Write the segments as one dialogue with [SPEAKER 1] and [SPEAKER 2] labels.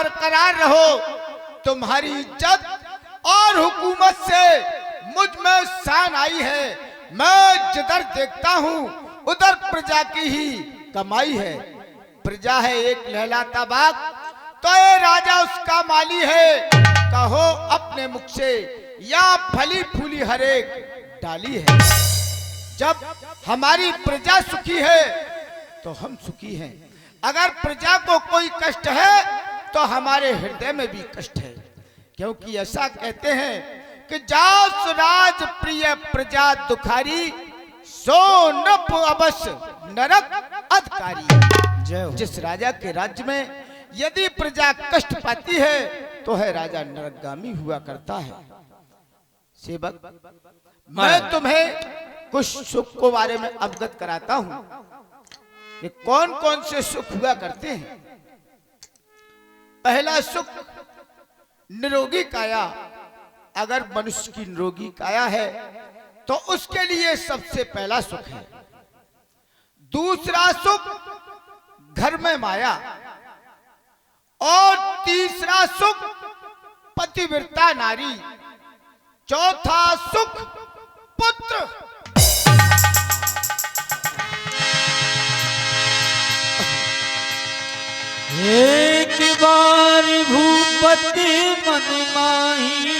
[SPEAKER 1] बरकरार रहो। तुम्हारी इज्जत और हुकूमत से मुझ में शान आई है। मैं जिधर देखता हूँ उधर प्रजा की ही कमाई है। प्रजा है एक लहलाता बाग, तो ये राजा उसका माली है। कहो अपने मुख से या फली फूली हर एक डाली है। जब हमारी प्रजा सुखी है तो हम सुखी हैं। अगर प्रजा को कोई कष्ट है तो हमारे हृदय में भी कष्ट है, क्योंकि ऐसा कहते हैं कि जास राज प्रिय प्रजा दुखारी, सो नप अवश्य नरक अधिकारी। जिस राजा के राज्य में यदि प्रजा कष्ट पाती है तो है राजा नरकगामी हुआ करता है। सेवक, मैं तुम्हें कुछ सुख के बारे में अवगत कराता हूं कि कौन कौन से सुख हुआ करते हैं। पहला सुख निरोगी काया। अगर मनुष्य की निरोगी काया है तो उसके लिए सबसे पहला सुख है। दूसरा सुख घर में माया, और तीसरा सुख पतिव्रता नारी, चौथा सुख पुत्र।
[SPEAKER 2] एक बार भूपति मन माही,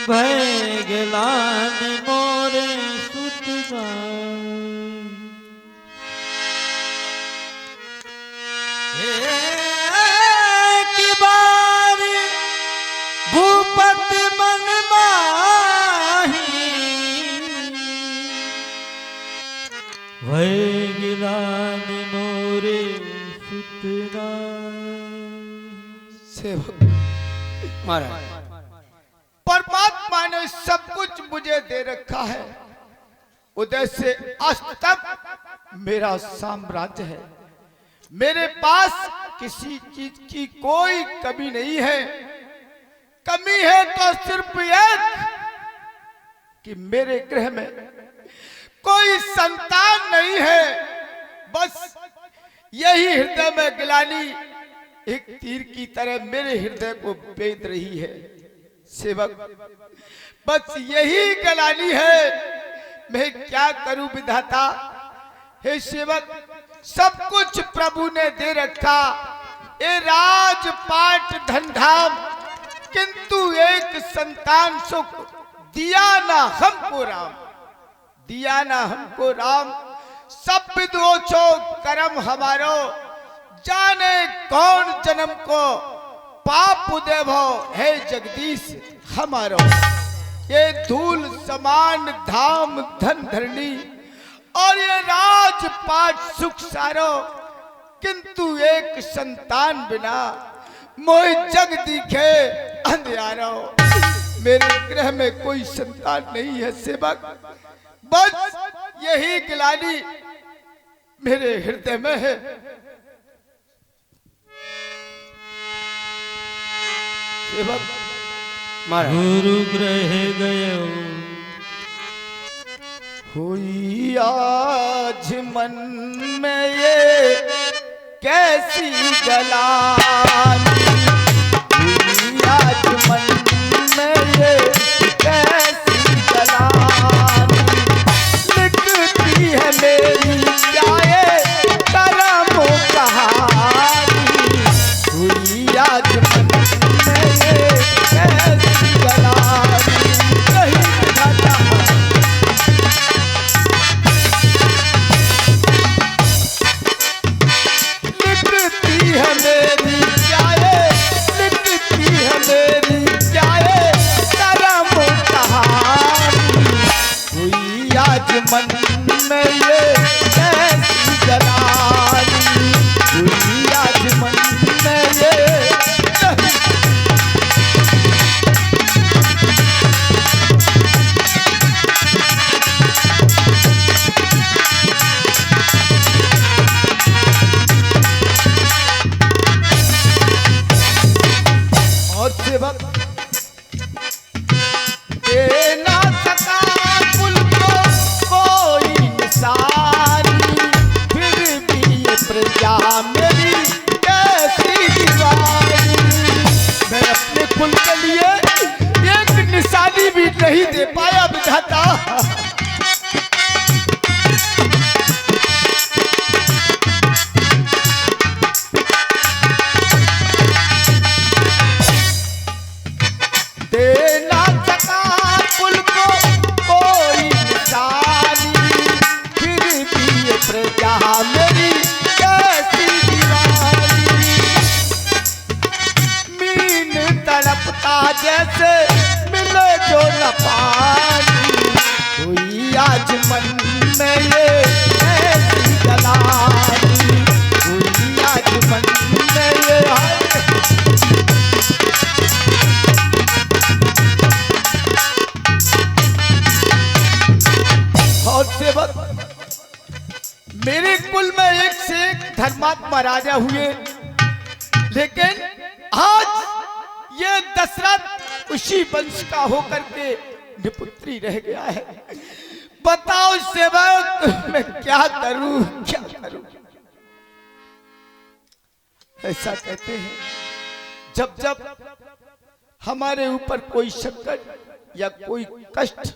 [SPEAKER 2] भय गलान मोरे सुत एक बार भूपति मन माही, भय गलान मोरे
[SPEAKER 1] सेवक, परमात्मा ने सब कुछ मुझे दे रखा है। उदय से अस्त तक मेरा साम्राज्य है। मेरे पास किसी चीज की कोई कमी नहीं है। कमी है तो सिर्फ एक कि मेरे गृह में कोई संतान नहीं है। बस यही हृदय में गिलानी एक तीर की तरह मेरे हृदय को बेध रही है। सेवक, बस यही गलानी है। मैं क्या करूं विधाता। हे सेवक, सब कुछ प्रभु ने दे रखा, ये राजपाट धनधाम, किंतु एक संतान सुख दिया ना हमको राम, दिया ना हमको राम। सब विदोचो कर्म हमारो, जाने कौन जन्म को पाप देवो है जगदीश हमारो। ये धूल समान धाम धन धरनी, और ये राजपाट सुख सारो, किंतु एक संतान बिना मोह जग दिखे अंधियारो। मेरे गृह में कोई संतान नहीं है सेवक, बस यही गिलानी मेरे हृदय में है।
[SPEAKER 2] गुरु ग्रह गयो
[SPEAKER 1] हुई आज मन में ये कैसी गलानी, हुई आज मन में ये कैसी गलानी। लिखती है मेरी क्या ये करम कहानी, हुई आज मन में ये कैसी गलानी। कहीं दिखाता लिखती है मेरी क्या ये, लिखती है मेरी क्या ये करम कहानी, हुई आज मन में ये कैसी गलानी, हुई आज मन में ये। और सेवक, दे ना सका कुल को कोई महाराजा हुए, लेकिन आज ये दशरथ उसी वंश का होकर के निपुत्री रह गया है। बताओ सेवक, मैं क्या करूं, क्या करूं? ऐसा कहते हैं जब जब हमारे ऊपर कोई संकट या कोई कष्ट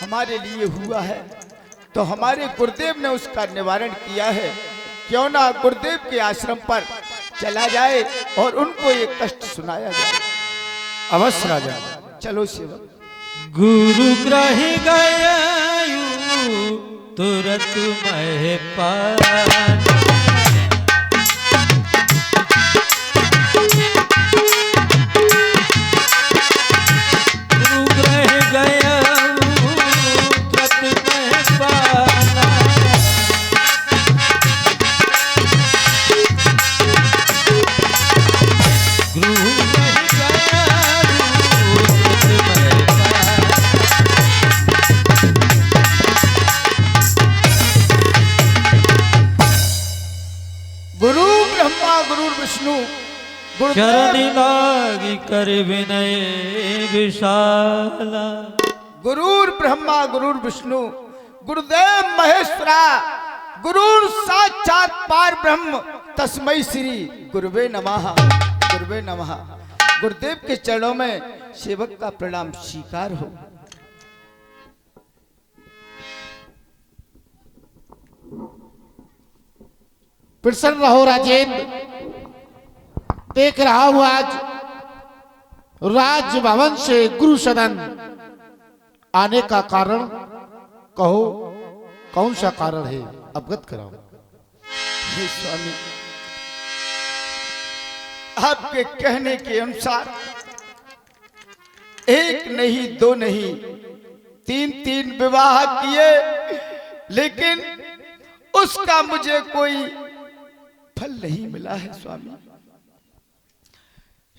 [SPEAKER 1] हमारे लिए हुआ है तो हमारे गुरुदेव ने उसका निवारण किया है। क्यों ना गुरुदेव के आश्रम पर चला जाए और उनको ये कष्ट सुनाया जाए।
[SPEAKER 2] अवश्य राजा।
[SPEAKER 1] चलो सेवक।
[SPEAKER 2] गुरु ग्रह गयु तुरत मह पान, चरण लागी कर विनय विशाला।
[SPEAKER 1] गुरुर ब्रह्मा गुरुर विष्णु गुरुदेव महेश्वरा गुरुर साक्षात पार ब्रह्म तस्मै श्री गुरुवे नमः, गुरुवे नमः। गुरुदेव के चरणों में सेवक का प्रणाम स्वीकार हो।
[SPEAKER 3] प्रसन्न रहो राजेंद्र। देख रहा हूं आज राजभवन से गुरु सदन आने का कारण, कहो कौन सा कारण है, अवगत कराओ।
[SPEAKER 1] हे स्वामी, आपके कहने के अनुसार एक नहीं दो नहीं तीन विवाह किए, लेकिन उसका मुझे कोई फल नहीं मिला है स्वामी।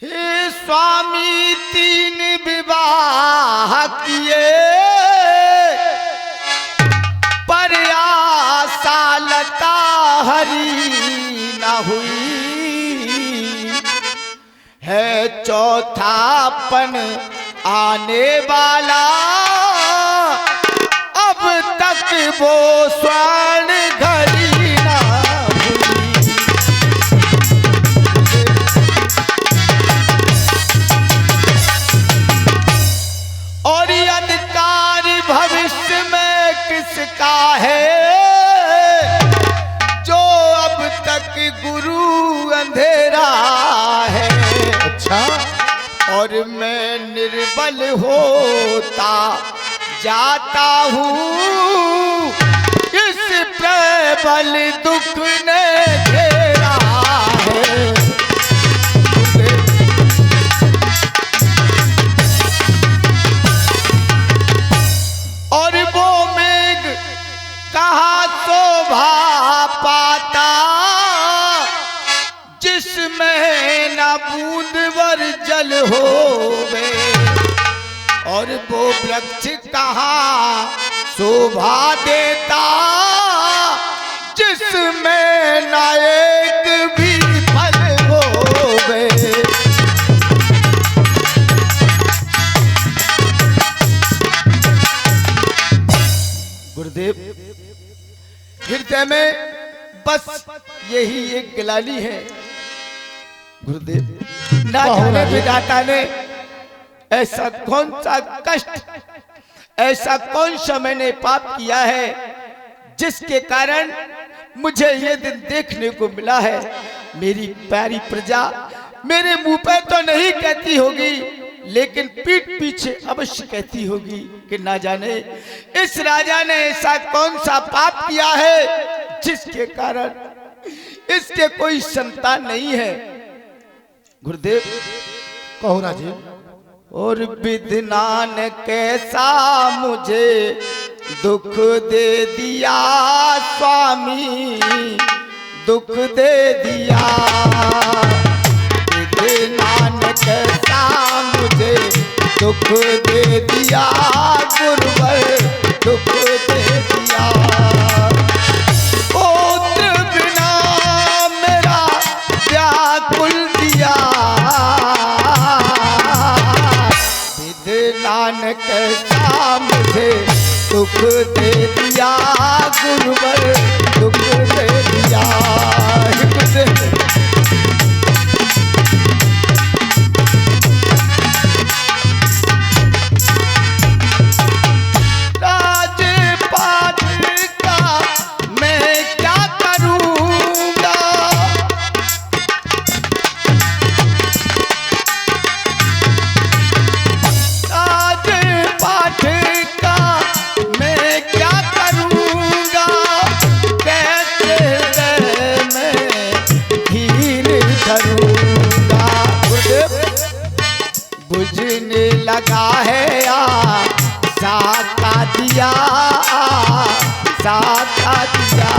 [SPEAKER 1] हे स्वामी, 3 विवाह किए पर आशा लता हरी न हुई है, चौथापन आने वाला अब तक वो स्वर्ण घड़ी ना हुई। और अंधकार भविष्य में किसका है, जो अब तक गुरु अंधेरा है।
[SPEAKER 3] अच्छा।
[SPEAKER 1] और मैं निर्बल होता जाता हूँ, इस प्रबल दुख ने घेरा है। और वो मेघ कहाँ शोभा पाता, जिसमें न बूंदवर जल होवे। और वो वृक्ष कहाँ शोभा देता, जिसमें न एक भी फल होवे। गुरुदेव, हृदय में बस यही एक गिलानी है। गुरुदेव, ना जाने विधाता ने ऐसा कौन सा कष्ट, ऐसा कौन सा मैंने पाप किया है, जिसके कारण मुझे ये दिन देखने को मिला है। मेरी प्यारी प्रजा मेरे मुंह पे तो नहीं कहती होगी, लेकिन पीठ पीछे अवश्य कहती होगी कि ना जाने इस राजा ने ऐसा कौन सा पाप किया है, जिसके कारण इसके कोई संतान नहीं है। गुरुदेव,
[SPEAKER 3] कहो राजेंद्र।
[SPEAKER 1] और विधना ने कैसा मुझे दुख दे दिया स्वामी, दुख दे दिया। विधना ने कैसा मुझे दुख दे दिया, गुरुवर दुख दे दिया। पुत्र बिना कैसा मुझे दुख दे दिया गुरुवर, दुख दे दिया। राजपाट का मैं क्या करूँगा, राजपाट का मैं क्या करूँगा, कैसे मैं धीर धरूँगा। बुझने लगा है साका दिया, साका दिया,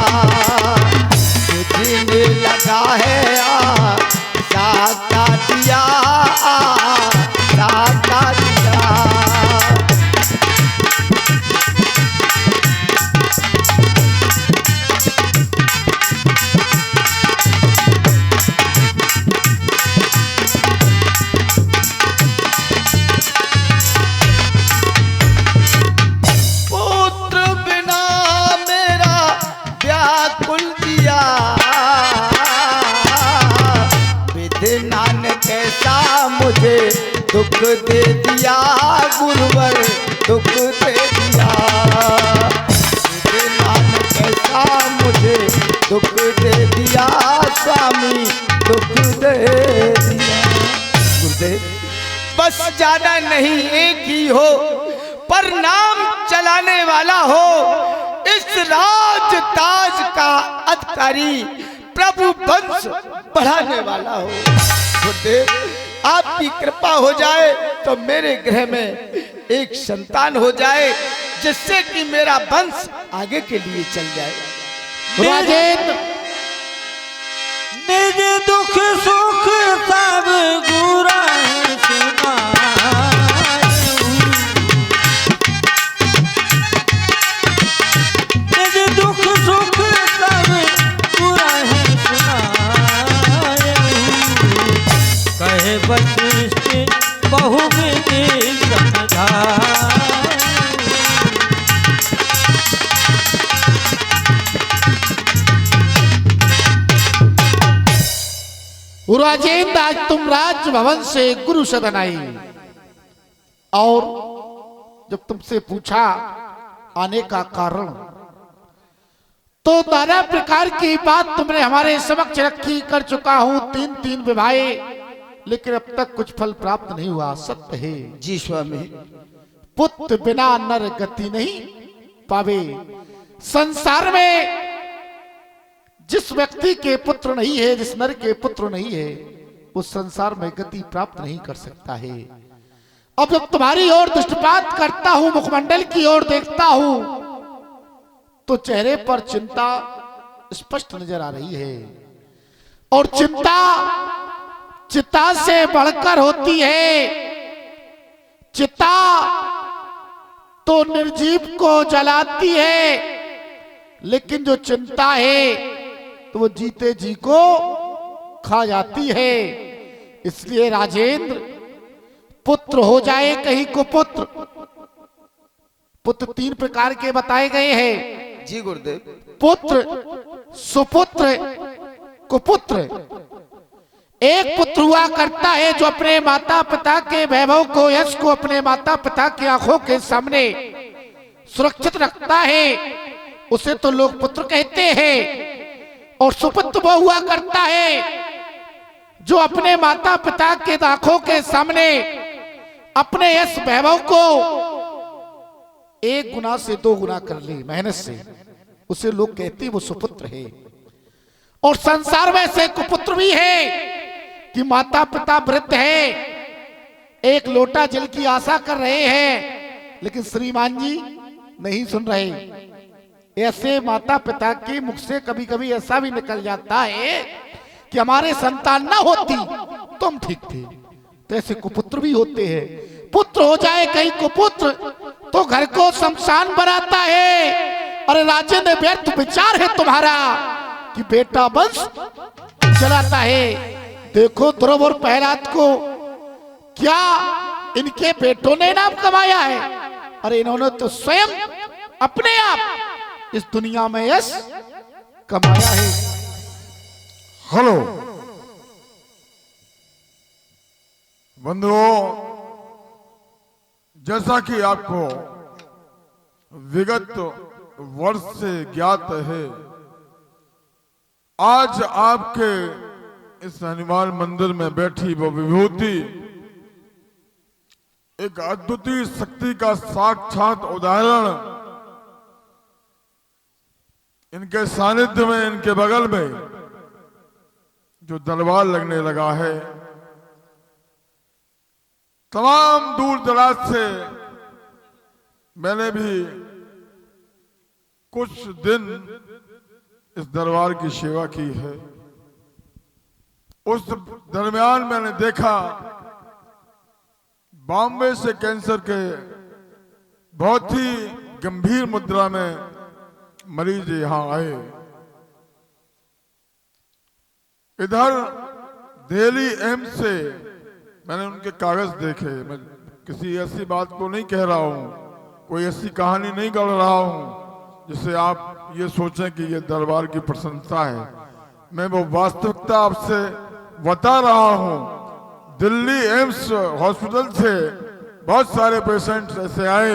[SPEAKER 1] बुझने लगा है साका दिया, साका दिया। मुझे दुख दे दिया गुरुवर, दुख दे दिया। नानक कैसा मुझे दुख दे दिया स्वामी, दुख दे दिया। गुरुदेव बस ज्यादा नहीं एक ही हो, पर नाम चलाने वाला हो, इस राज ताज का अधिकारी, प्रभु वंश बढ़ाने वाला हो। गुरुदेव आपकी कृपा हो जाए तो मेरे गृह में एक संतान हो जाए, जिससे कि मेरा वंश आगे के लिए चल जाए।
[SPEAKER 3] राजेंद्र
[SPEAKER 2] निज दुख सुख सब गुरा सुना, निज दुख सुख सब गुरा सुना, कहे वशिष्ठ बहुविधि समझाए।
[SPEAKER 3] राजेंद्र आज तुम राजभवन से गुरु सदन आई, और जब तुमसे पूछा आने का कारण, तो नाना प्रकार की बात तुमने हमारे समक्ष रखी। कर चुका हूं 3 विवाह, लेकिन अब तक कुछ फल प्राप्त नहीं हुआ। सत्य है
[SPEAKER 1] जी स्वामी।
[SPEAKER 3] पुत्र बिना नर गति नहीं पावे। संसार में जिस व्यक्ति के पुत्र नहीं है, जिस नर के पुत्र नहीं है, उस संसार में गति प्राप्त नहीं कर सकता है। अब जब तुम्हारी ओर दृष्टिपात करता हूं, मुखमंडल की ओर देखता हूं, तो चेहरे पर चिंता स्पष्ट नजर आ रही है। और चिंता चिता से बढ़कर होती है। चिता तो निर्जीव को जलाती है, लेकिन जो चिंता है तो वो जीते जी को खा जाती है। इसलिए राजेंद्र, पुत्र हो जाए कहीं को पुत्र, पुत्र 3 प्रकार के बताए गए हैं।
[SPEAKER 1] जी गुरुदेव।
[SPEAKER 3] पुत्र, सुपुत्र, कुपुत्र। एक पुत्र हुआ करता है जो अपने माता पिता के वैभव को, यश को अपने माता पिता की आंखों के सामने सुरक्षित रखता है, उसे तो लोग पुत्र कहते हैं। और सुपुत्र वो हुआ करता है जो अपने माता पिता के आंखों के सामने अपने यश वैभव को 1 गुना से 2 गुना कर ले मेहनत से, उसे लोग कहते हैं वो सुपुत्र है। और संसार में से कुपुत्र भी है कि माता पिता वृद्ध है, 1 लोटा जल की आशा कर रहे हैं, लेकिन श्रीमान जी नहीं सुन रहे। ऐसे माता पिता के मुख से कभी कभी ऐसा भी निकल जाता है कि हमारे संतान ना होती तो हम ठीक थे। तो ऐसे कुपुत्र भी होते हैं। पुत्र हो जाए कहीं कुपुत्र तो घर को शमशान बनाता है। अरे राजेंद्र, व्यर्थ विचार है तुम्हारा कि बेटा वंश चलाता है। देखो ध्रुव और प्रहलाद को क्या इनके बेटों ने नाम कमाया है। अरे इन्होंने तो स्वयं अपने आप इस दुनिया में यश कमाया है।
[SPEAKER 4] हेलो बंधुओं, जैसा कि आपको विगत वर्ष से ज्ञात है, आज आपके इस हनुमान मंदिर में बैठी वो विभूति एक अद्वितीय शक्ति का साक्षात उदाहरण इनके सानिध्य में, इनके बगल में जो दरबार लगने लगा है, तमाम दूर दराज से मैंने भी कुछ दिन इस दरबार की सेवा की है। उस दरमियान मैंने देखा बॉम्बे से कैंसर के बहुत ही गंभीर मुद्रा में मरीज यहां आए। इधर दिल्ली एम्स से मैंने उनके कागज देखे। मैं किसी ऐसी बात को नहीं कह रहा हूं, कोई ऐसी कहानी नहीं गढ़ रहा हूं जिससे आप ये सोचें कि ये दरबार की प्रशंसा है। मैं वो वास्तविकता आपसे बता रहा हूं। दिल्ली एम्स हॉस्पिटल से बहुत सारे पेशेंट्स ऐसे आए